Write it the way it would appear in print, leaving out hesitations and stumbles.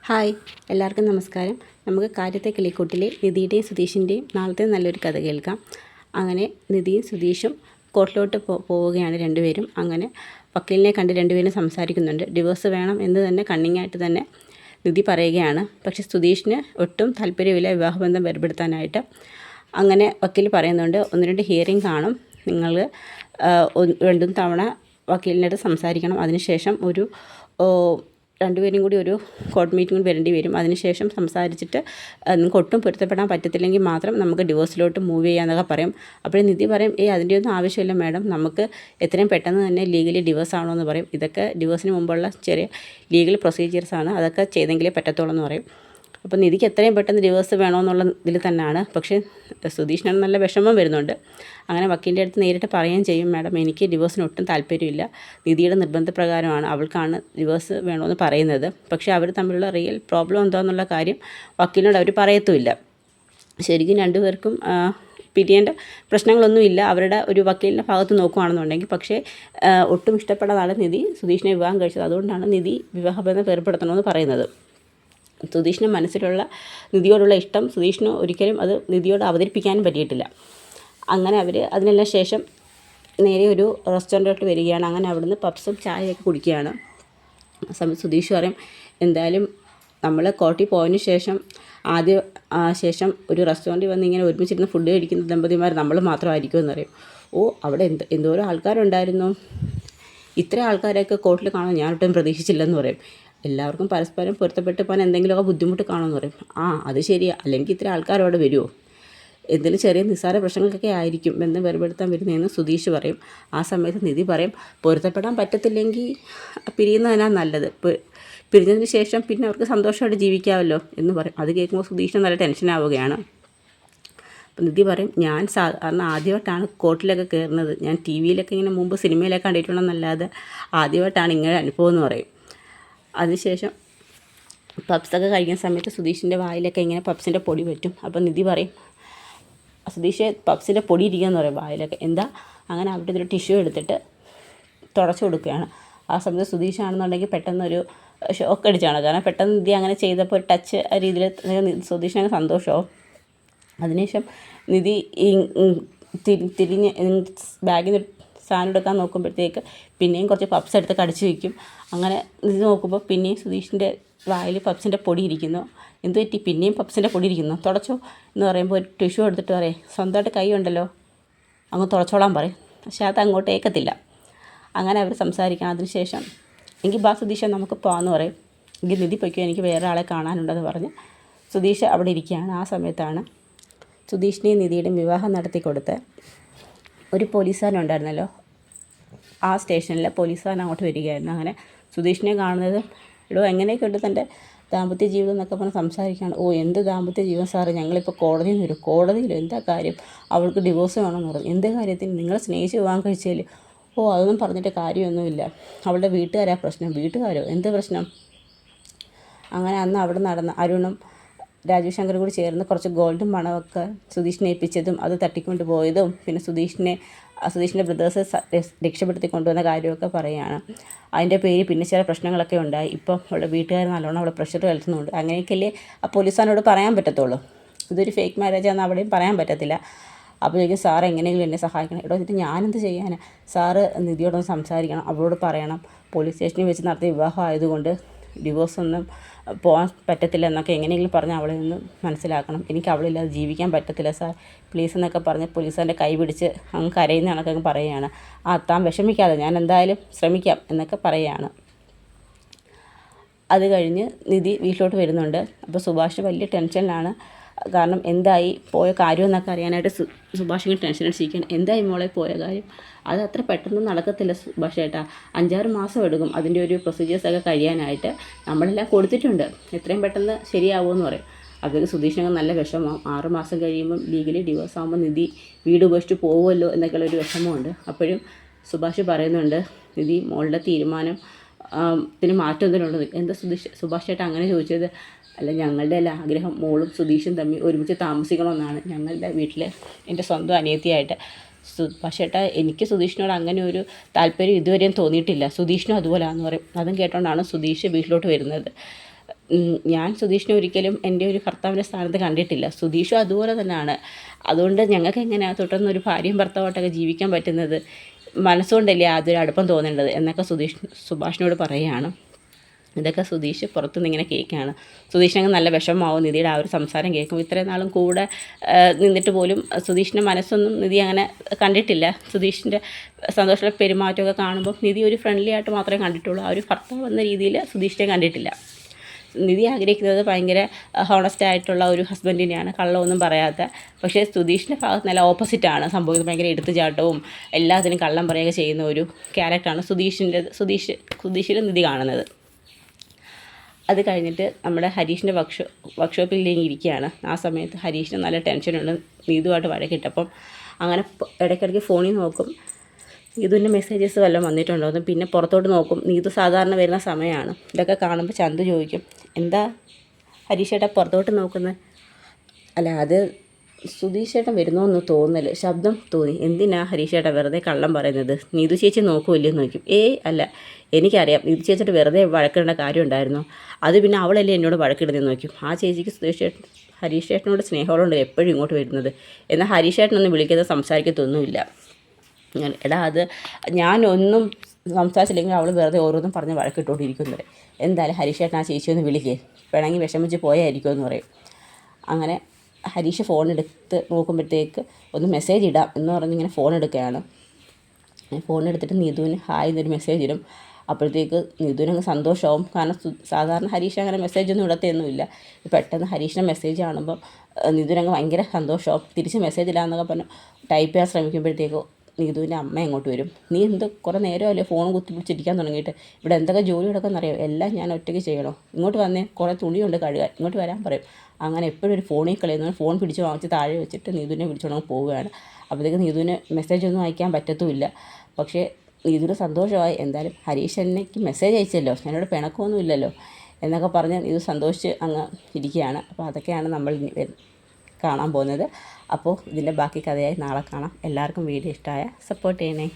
Hi, എല്ലാവർക്കും നമസ്കാരം. നമുക്ക് കാര്യത്തെ കിളിക്കൂട്ടിലെ നിധിയുടെയും സുധീഷിൻ്റെയും നാളത്തെ നല്ലൊരു കഥ കേൾക്കാം. അങ്ങനെ നിധിയും സുധീഷും കോർട്ടിലോട്ട് പോവുകയാണ് രണ്ടുപേരും. അങ്ങനെ വക്കീലിനെ കണ്ട് രണ്ടുപേരും സംസാരിക്കുന്നുണ്ട്. ഡിവോഴ്സ് വേണം എന്ന് തന്നെ കണ്ണിങ്ങായിട്ട് തന്നെ നിധി പറയുകയാണ്. പക്ഷേ സുധീഷിന് ഒട്ടും താല്പര്യമില്ല വിവാഹബന്ധം വേർപെടുത്താനായിട്ട്. അങ്ങനെ വക്കീൽ പറയുന്നുണ്ട്, 1-2 ഹിയറിംഗ് കാണും, നിങ്ങൾ 2 തവണ വക്കീലിനോട് സംസാരിക്കണം. അതിനുശേഷം രണ്ടുപേരും കൂടി ഒരു കോർട്ട് മീറ്റിംഗ് വരേണ്ടി വരും. അതിനുശേഷം സംസാരിച്ചിട്ട് നിങ്ങൾക്ക് ഒട്ടും പൊരുത്തപ്പെടാൻ പറ്റത്തില്ലെങ്കിൽ മാത്രം നമുക്ക് ഡിവോഴ്സിലോട്ട് മൂവ് ചെയ്യാമെന്നൊക്കെ പറയും. അപ്പോൾ നിധി പറയും, അതിൻ്റെ ഒന്നും ആവശ്യമില്ല മാഡം, നമുക്ക് എത്രയും പെട്ടെന്ന് തന്നെ ലീഗലി ഡിവോഴ്സ് ആവണമെന്ന് പറയും. ഇതൊക്കെ ഡിവോഴ്സിന് മുമ്പുള്ള ചെറിയ ലീഗൽ പ്രൊസീജിയേഴ്സാണ്, അതൊക്കെ ചെയ്തെങ്കിലേ പറ്റത്തുള്ളൂ എന്ന് പറയും. അപ്പോൾ നിധിക്ക് എത്രയും പെട്ടെന്ന് ഡിവോഴ്സ് വേണമെന്നുള്ള ഇതിൽ തന്നെയാണ്. പക്ഷേ സുധീഷിനാണ് നല്ല വിഷമം വരുന്നുണ്ട്. അങ്ങനെ വക്കീലിൻ്റെ അടുത്ത് നേരിട്ട് പറയുകയും ചെയ്യും, മാഡം എനിക്ക് ഡിവോഴ്സിന് ഒട്ടും താല്പര്യമില്ല, നിധിയുടെ നിർബന്ധപ്രകാരമാണ് അവൾക്കാണ് ഡിവോഴ്സ് വേണമെന്ന് പറയുന്നത്. പക്ഷേ അവർ തമ്മിലുള്ള റിയൽ പ്രോബ്ലം എന്താണെന്നുള്ള കാര്യം വക്കീലിനോട് അവർ പറയത്തുമില്ല. ശരിക്കും രണ്ടുപേർക്കും പിരിയേണ്ട പ്രശ്നങ്ങളൊന്നുമില്ല അവരുടെ ഒരു വക്കീലിൻ്റെ ഭാഗത്ത് നോക്കുകയാണെന്നുണ്ടെങ്കിൽ. പക്ഷേ ഒട്ടും ഇഷ്ടപ്പെടാതാണ് നിധി സുധീഷിനെ വിവാഹം കഴിച്ചത്. അതുകൊണ്ടാണ് നിധി വിവാഹബന്ധം ഏർപ്പെടുത്തണമെന്ന് പറയുന്നത്. സുധീഷിൻ്റെ മനസ്സിലുള്ള നിധിയോടുള്ള ഇഷ്ടം സുധീഷിന് ഒരിക്കലും അത് നിധിയോട് അവതരിപ്പിക്കാനും പറ്റിയിട്ടില്ല. അങ്ങനെ അവർ അതിനെല്ലാം ശേഷം നേരെ ഒരു റെസ്റ്റോറൻറ്റിലോട്ട് വരികയാണ്. അങ്ങനെ അവിടുന്ന് പപ്സും ചായയൊക്കെ കുടിക്കുകയാണ്. ആ സമയത്ത് സുധീഷ് പറയും, എന്തായാലും നമ്മൾ കോർട്ടിൽ പോയതിന് ശേഷം ഒരു റെസ്റ്റോറൻറ്റിൽ വന്ന് ഇങ്ങനെ ഒരുമിച്ചിരുന്ന് ഫുഡ് കഴിക്കുന്ന ദമ്പതിമാർ നമ്മൾ മാത്രമായിരിക്കുമെന്ന് പറയും. അവിടെ എന്തോരം ആൾക്കാരുണ്ടായിരുന്നു, ഇത്ര ആൾക്കാരെയൊക്കെ കോർട്ടിൽ കാണാൻ ഞാനൊട്ടും പ്രതീക്ഷിച്ചില്ലെന്ന് പറയും. എല്ലാവർക്കും പരസ്പരം പൊരുത്തപ്പെട്ട് പോകാൻ എന്തെങ്കിലുമൊക്കെ ബുദ്ധിമുട്ട് കാണുമെന്ന് പറയും. അത് ശരിയാണ്, അല്ലെങ്കിൽ ഇത്ര ആൾക്കാരവിടെ വരുമോ, എന്തെങ്കിലും ചെറിയ നിസ്സാര പ്രശ്നങ്ങൾക്കൊക്കെ ആയിരിക്കും ബന്ധം വേർപെടുത്താൻ വരുന്നതെന്ന് സുധീഷ് പറയും. ആ സമയത്ത് നിധി പറയും, പൊരുത്തപ്പെടാൻ പറ്റത്തില്ലെങ്കിൽ പിരിയുന്നതിനാണ് നല്ലത്, പിരിഞ്ഞതിന് ശേഷം പിന്നെ അവർക്ക് സന്തോഷമായിട്ട് ജീവിക്കാമല്ലോ എന്ന് പറയും. അത് കേൾക്കുമ്പോൾ സുധീഷിന് നല്ല ടെൻഷനാവുകയാണ്. അപ്പം നിധി പറയും, ഞാൻ സാധാരണ ആദ്യമായിട്ടാണ് കോർട്ടിലൊക്കെ കയറുന്നത്, ഞാൻ ടി വിയിലൊക്കെ ഇങ്ങനെ മുമ്പ് സിനിമയിലൊക്കെ കണ്ടിട്ടുണ്ടെന്നല്ലാതെ ആദ്യമായിട്ടാണ് ഇങ്ങനെ അനുഭവം എന്ന് പറയും. അതിനുശേഷം പപ്സൊക്കെ കഴിക്കുന്ന സമയത്ത് സുധീഷിൻ്റെ വായിലൊക്കെ ഇങ്ങനെ പപ്സിൻ്റെ പൊടി പറ്റും. അപ്പോൾ നിധി പറയും, സുധീഷ് പപ്സിൻ്റെ പൊടി ഇരിക്കുകയെന്ന് പറയും വായിലൊക്കെ. എന്താ? അങ്ങനെ അവിടെ ഇതൊരു ടിഷ്യൂ എടുത്തിട്ട് തുടച്ചു കൊടുക്കുകയാണ്. ആ സമയത്ത് സുധീഷാണെന്നുണ്ടെങ്കിൽ പെട്ടെന്നൊരു ഷോക്ക് അടിച്ചാണ്. കാരണം പെട്ടെന്ന് നിധി അങ്ങനെ ചെയ്തപ്പോൾ ഒരു ടച്ച് ആ രീതിയിൽ സുധീഷിനങ്ങ് സന്തോഷമാവും. അതിനുശേഷം നിധി തിരിഞ്ഞ് ബാഗിൽ നിന്ന് സാധനം എടുക്കാൻ നോക്കുമ്പോഴത്തേക്ക് പിന്നെയും കുറച്ച് പപ്സ് എടുത്ത് കടിച്ചു വയ്ക്കും. അങ്ങനെ നിധി നോക്കുമ്പോൾ പിന്നെയും സുധീഷിൻ്റെ വായിൽ പപ്സിൻ്റെ പൊടി ഇരിക്കുന്നു. എന്ത് പറ്റി, പിന്നെയും പപ്സിൻ്റെ പൊടി ഇരിക്കുന്നു, തുടച്ചോ എന്ന് പറയുമ്പോൾ ഒരു ടിഷ്യൂ എടുത്തിട്ട് പറയും, സ്വന്തമായിട്ട് കൈ ഉണ്ടല്ലോ അങ്ങ് തുടച്ചോളാൻ പറയും. പക്ഷേ അത് അങ്ങോട്ട് ഏക്കത്തില്ല. അങ്ങനെ അവർ സംസാരിക്കണം. അതിനുശേഷം എങ്കിൽ സുധീഷ നമുക്ക് പോകാമെന്ന് പറയും. എങ്കിൽ നിധി പൊയ്ക്കോ, എനിക്ക് വേറെ ആളെ കാണാനുണ്ടെന്ന് പറഞ്ഞ് സുധീഷ് അവിടെ ഇരിക്കുകയാണ്. ആ സമയത്താണ് സുധീഷിനെയും നിധിയുടെയും വിവാഹം നടത്തി കൊടുത്ത് ഒരു പോലീസുകാരനുണ്ടായിരുന്നല്ലോ, ആ സ്റ്റേഷനിലെ പോലീസുകാരൻ അങ്ങോട്ട് വരികയായിരുന്നു. അങ്ങനെ സുധീഷിനെ കാണുന്നത്, എങ്ങനെയൊക്കെ ഉണ്ട് തൻ്റെ ദാമ്പത്യ ജീവിതം എന്നൊക്കെ പറഞ്ഞ് സംസാരിക്കുകയാണ്. എന്ത് ദാമ്പത്യ ജീവിതം സാറ്, ഞങ്ങളിപ്പോൾ കോടതിയിൽ നിന്ന് വരും. കോടതിയിൽ എന്താ കാര്യം, അവൾക്ക് ഡിവോഴ്സ് വേണമെന്ന് പറഞ്ഞു. എന്ത് കാര്യത്തിന്, നിങ്ങൾ സ്നേഹിച്ച് വിവാഹം കഴിച്ചതിൽ? അതൊന്നും പറഞ്ഞിട്ട് കാര്യമൊന്നുമില്ല, അവളുടെ വീട്ടുകാരാ പ്രശ്നം. വീട്ടുകാരോ, എന്ത് പ്രശ്നം? അങ്ങനെ അന്ന് അവിടെ നടന്ന അരുണും രാജീവ് ശങ്കറും കൂടി ചേർന്ന് കുറച്ച് ഗോൾഡും പണമൊക്കെ സുധീഷിനെ ഏൽപ്പിച്ചതും അത് തട്ടിക്കൊണ്ട് പോയതും പിന്നെ സുധീഷിൻ്റെ ബ്രദേഴ്സ് രക്ഷപ്പെടുത്തി കൊണ്ടുവന്ന കാര്യമൊക്കെ പറയുകയാണ്. അതിൻ്റെ പേര് പിന്നെ ചില പ്രശ്നങ്ങളൊക്കെ ഉണ്ടായി. ഇപ്പം അവളുടെ വീട്ടുകാർ നല്ലോണം അവളെ പ്രഷർ കേൾക്കുന്നുണ്ട്. അങ്ങനെയൊക്കെയല്ലേ ആ പോലീസുകാരനോട് പറയാൻ പറ്റത്തുള്ളൂ. ഇതൊരു ഫേക്ക് മാരേജാണെന്ന് അവിടെയും പറയാൻ പറ്റത്തില്ല. അപ്പോഴേക്കും സാറ് എങ്ങനെയെങ്കിലും എന്നെ സഹായിക്കണം. എന്നിട്ട് ഞാനെന്ത് ചെയ്യാനാണ്? സാറ് നിധിയോടൊന്ന് സംസാരിക്കണം, അവളോട് പറയണം, പോലീസ് സ്റ്റേഷനിൽ വെച്ച് നടത്തിയ വിവാഹം ആയതുകൊണ്ട് ഡിവോഴ്സൊന്നും പോകാൻ പറ്റത്തില്ല എന്നൊക്കെ എങ്ങനെയെങ്കിലും പറഞ്ഞ് അവളെ ഒന്ന് മനസ്സിലാക്കണം. എനിക്ക് അവളില്ലാതെ ജീവിക്കാൻ പറ്റത്തില്ല സാർ, പ്ലീസ് എന്നൊക്കെ പറഞ്ഞ് പോലീസുകാരൻ്റെ കൈ പിടിച്ച് അങ്ങ് കരയുന്ന കണക്കൊക്കെ പറയുകയാണ്. താൻ വിഷമിക്കാതെ, ഞാൻ എന്തായാലും ശ്രമിക്കാം എന്നൊക്കെ പറയുകയാണ്. അത് കഴിഞ്ഞ് നിധി വീട്ടിലോട്ട് വരുന്നുണ്ട്. അപ്പോൾ സുഭാഷ് വലിയ ടെൻഷനിലാണ്. കാരണം എന്തായി പോയ കാര്യം എന്നൊക്കെ അറിയാനായിട്ട് സുഭാഷിന് ടെൻഷൻ അടിച്ചിരിക്കുകയാണ്. എന്തായി മോളെ പോയ കാര്യം? അത് അത്ര പെട്ടെന്ന് നടക്കത്തില്ല സുഭാഷ് ചേട്ടാ, 5-6 മാസം എടുക്കും അതിൻ്റെ ഒരു പ്രൊസീജിയേഴ്സൊക്കെ കഴിയാനായിട്ട്. നമ്മളെല്ലാം കൊടുത്തിട്ടുണ്ട്, എത്രയും പെട്ടെന്ന് ശരിയാവുമെന്ന് പറയും. അതൊരു സുധീഷിനൊക്കെ നല്ല വിഷമം. 6 മാസം കഴിയുമ്പം ലീഗലി ഡിവോഴ്സ് ആകുമ്പോൾ നിധി വീട് ഉപേക്ഷിച്ച് പോകുമല്ലോ എന്നൊക്കെയുള്ളൊരു വിഷമമുണ്ട്. അപ്പോഴും സുഭാഷ് പറയുന്നുണ്ട്, നിധി മോളുടെ തീരുമാനം ത്തിന് മാറ്റം എന്തെങ്കിലും ഉണ്ടോ? എന്താ സുഭാഷ് ചേട്ടാ അങ്ങനെ ചോദിച്ചത്? അല്ല, ഞങ്ങളുടെ എല്ലാ ആഗ്രഹം മോളും സുധീഷും തമ്മിൽ ഒരുമിച്ച് താമസിക്കണമെന്നാണ്. ഞങ്ങളുടെ വീട്ടിൽ എൻ്റെ സ്വന്തം അനിയത്തിയായിട്ട്. പക്ഷേ എനിക്ക് സുധീഷിനോട് അങ്ങനെ ഒരു താല്പര്യം ഇതുവരെയും തോന്നിയിട്ടില്ല. സുധീഷിനും അതുപോലെയാണെന്ന് പറയും. അതും കേട്ടോണ്ടാണ് സുധീഷ് വീട്ടിലോട്ട് വരുന്നത്. ഞാൻ സുധീഷിനെ ഒരിക്കലും എൻ്റെ ഒരു ഭർത്താവിൻ്റെ സ്ഥാനത്ത് കണ്ടിട്ടില്ല. സുധീഷും അതുപോലെ തന്നെയാണ്. അതുകൊണ്ട് ഞങ്ങൾക്ക് എങ്ങനെയാണ് തുടർന്ന് ഒരു ഭാര്യയും ഭർത്താവായിട്ടൊക്കെ ജീവിക്കാൻ പറ്റുന്നത്? മനസ്സുകൊണ്ടല്ലേ അതൊരു അടുപ്പം തോന്നേണ്ടത് എന്നൊക്കെ സുഭാഷിനോട് പറയുകയാണ്. ഇതൊക്കെ സുധീഷ് പുറത്തുനിന്ന് ഇങ്ങനെ കേൾക്കുകയാണ്. സുധീഷിനങ്ങ് നല്ല വിഷമമാവും നിധിയുടെ ആ ഒരു സംസാരം കേൾക്കുമ്പോൾ. ഇത്രയും നാളും കൂടെ നിന്നിട്ട് പോലും സുധീഷിൻ്റെ മനസ്സൊന്നും നിധി അങ്ങനെ കണ്ടിട്ടില്ല. സുധീഷിൻ്റെ സന്തോഷമുള്ള പെരുമാറ്റമൊക്കെ കാണുമ്പോൾ നിധി ഒരു ഫ്രണ്ട്ലി ആയിട്ട് മാത്രമേ കണ്ടിട്ടുള്ളൂ. ആ ഒരു ഭർത്താവ് എന്ന രീതിയിൽ സുധീഷിനെ കണ്ടിട്ടില്ല. നിധി ആഗ്രഹിക്കുന്നത് ഭയങ്കര ഹോണസ്റ്റ് ആയിട്ടുള്ള ഒരു ഹസ്ബൻഡിനെയാണ്, കള്ളമൊന്നും പറയാത്ത. പക്ഷേ സുധീഷിൻ്റെ ഭാഗത്ത് നല്ല ഓപ്പോസിറ്റാണ് സംഭവിക്കുന്നത്. ഭയങ്കര എടുത്തുചാട്ടവും എല്ലാത്തിനും കള്ളം പറയുക ചെയ്യുന്ന ഒരു ക്യാരക്ടറാണ് സുധീഷിൽ നിധി കാണുന്നത്. അത് കഴിഞ്ഞിട്ട് നമ്മുടെ ഹരീഷിൻ്റെ വർക്ക്ഷോപ്പിൽ ഇരിക്കുകയാണ്. ആ സമയത്ത് ഹരീഷിന് നല്ല ടെൻഷനുണ്ട്. നീതുമായിട്ട് വഴക്കിട്ടപ്പം അങ്ങനെ ഇടയ്ക്കിടയ്ക്ക് ഫോണിൽ നോക്കും നീതുവിൻ്റെ മെസ്സേജസ് വല്ലതും വന്നിട്ടുണ്ടോ എന്ന്. പിന്നെ പുറത്തോട്ട് നോക്കും. നീതു സാധാരണ വരുന്ന സമയമാണ്. ഇതൊക്കെ കാണുമ്പോൾ ചന്തു ചോദിക്കും, എന്താ ഹരീഷേട്ടാ പുറത്തോട്ട് നോക്കുന്നത്? അല്ല, അത് സുധീഷേട്ടൻ വരുന്നോന്ന് തോന്നൽ, ശബ്ദം തോന്നി. എന്തിനാ ഹരീഷേട്ടാ വെറുതെ കള്ളം പറയുന്നത്? നീതു ചേച്ചി നോക്കുമല്ലോ എന്ന് നോക്കും. അല്ല, എനിക്കറിയാം നീതു ചേച്ചിട്ട് വെറുതെ വഴക്കിടേണ്ട കാര്യം ഉണ്ടായിരുന്നു. അത് പിന്നെ അവളല്ലേ എന്നോട് വഴക്കിടുന്നതെന്ന് നോക്കും. ആ ചേച്ചിക്ക് ഹരീഷേട്ടനോട് സ്നേഹമുണ്ട് എപ്പോഴും ഇങ്ങോട്ട് വരുന്നത്. എന്നാൽ ഹരീഷേട്ടനൊന്നും വിളിക്കുന്നത് സംസാരിക്കത്തൊന്നുമില്ല. എടാ, അത് ഞാനൊന്നും സംസാരിച്ചില്ലെങ്കിൽ അവൾ വെറുതെ ഓരോന്നും പറഞ്ഞ് വഴക്കിട്ടുകൊണ്ടിരിക്കുന്നത്. എന്തായാലും ഹരീഷേട്ടൻ ആ ചേച്ചി ഒന്ന് വിളിക്കേ, വേണമെങ്കിൽ വിഷമിച്ച് പോയായിരിക്കുമെന്ന് പറയും. അങ്ങനെ ഹരീഷ് ഫോൺ എടുത്ത് നോക്കുമ്പോഴത്തേക്ക് ഒന്ന് മെസ്സേജ് ഇടാം എന്ന് പറഞ്ഞിങ്ങനെ ഫോൺ എടുക്കുകയാണ്. ഫോൺ എടുത്തിട്ട് നീതുവിന് ഹായ് എന്നൊരു മെസ്സേജ് ഇടും. അപ്പോഴത്തേക്ക് നീതുവിനങ്ങ് സന്തോഷമാവും. കാരണം സാധാരണ ഹരീഷ് അങ്ങനെ മെസ്സേജൊന്നും ഇടത്തൊന്നുമില്ല. പെട്ടെന്ന് ഹരീഷിൻ്റെ മെസ്സേജ് കാണുമ്പം നീതുവിനങ്ങ് ഭയങ്കര സന്തോഷമാവും. തിരിച്ച് മെസ്സേജ് ഇടാമെന്നൊക്കെ പറഞ്ഞ് ടൈപ്പ് ചെയ്യാൻ ശ്രമിക്കുമ്പോഴത്തേക്ക് നീതുവിൻ്റെ അമ്മ അങ്ങോട്ട് വരും. നീ കുറേ നേരമല്ലേ ഫോൺ കുത്തിപ്പിടിച്ചിരിക്കാൻ തുടങ്ങിയിട്ട്? ഇവിടെ എന്തൊക്കെ ജോലി കിടക്കുമെന്നറിയാം, എല്ലാം ഞാൻ ഒറ്റയ്ക്ക് ചെയ്യണോ? ഇങ്ങോട്ട് വന്നേ, കുറേ തുണിയുണ്ട് കഴുകാൻ, ഇങ്ങോട്ട് വരാൻ പറയും. അങ്ങനെ എപ്പോഴും ഒരു ഫോണിൽ കളയുന്ന ഫോൺ പിടിച്ച് വാങ്ങിച്ച് താഴെ വെച്ചിട്ട് നീതുവിനെ വിളിച്ചുകൊണ്ട് പോവുകയാണ്. അപ്പോഴത്തേക്ക് നീതുവിന് മെസ്സേജൊന്നും അയക്കാൻ പറ്റത്തുമില്ല. പക്ഷേ നീതുവിന് സന്തോഷമായി. എന്തായാലും ഹരീഷ് എനിക്ക് മെസ്സേജ് അയച്ചല്ലോ, എന്നോട് പിണക്കമൊന്നും ഇല്ലല്ലോ എന്നൊക്കെ പറഞ്ഞ് നീതു സന്തോഷിച്ച് അങ്ങ് ഇരിക്കുകയാണ്. അപ്പോൾ അതൊക്കെയാണ് നമ്മൾ കാണാൻ പോകുന്നത്. അപ്പോൾ ഇതിൻ്റെ ബാക്കി കഥയായി നാളെ കാണാം. എല്ലാവർക്കും വീഡിയോ ഇഷ്ടമായ സപ്പോർട്ട് ചെയ്യണേ.